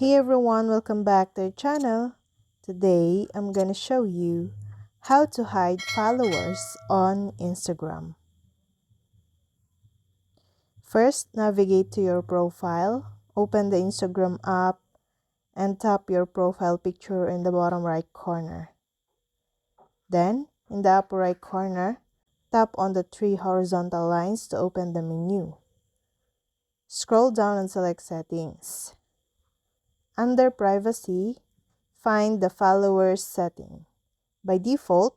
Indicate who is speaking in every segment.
Speaker 1: Hey everyone, welcome back to our channel. Today, I'm gonna show you how to hide followers on Instagram. First, navigate to your profile, open the Instagram app, and tap your profile picture in the bottom right corner. Then, in the upper right corner, tap on the three horizontal lines to open the menu. Scroll down and select Settings. Under Privacy, find the Followers setting. By default,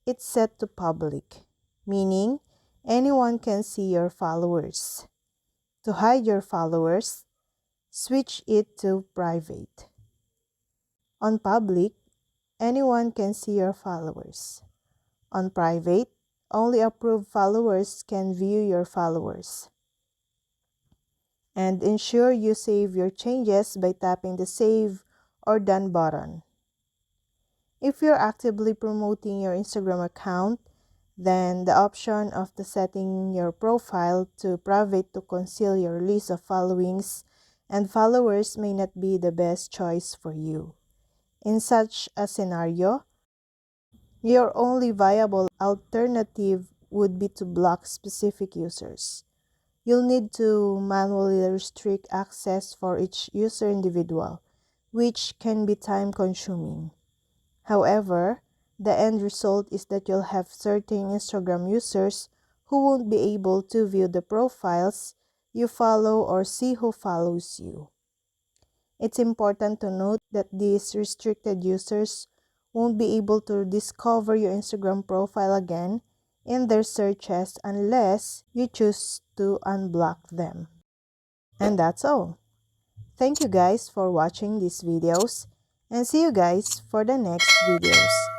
Speaker 1: it's set to public, meaning anyone can see your followers. To hide your followers, switch it to private. On public, anyone can see your followers. On private, only approved followers can view your followers. And ensure you save your changes by tapping the Save or Done button. If you're actively promoting your Instagram account, then the option of setting your profile to private to conceal your list of followings and followers may not be the best choice for you. In such a scenario, your only viable alternative would be to block specific users. You'll need to manually restrict access for each user individual, which can be time-consuming. However, the end result is that you'll have certain Instagram users who won't be able to view the profiles you follow or see who follows you. It's important to note that these restricted users won't be able to discover your Instagram profile again in their searches unless you choose to unblock them. And that's all. Thank you guys for watching these videos and see you guys for the next videos.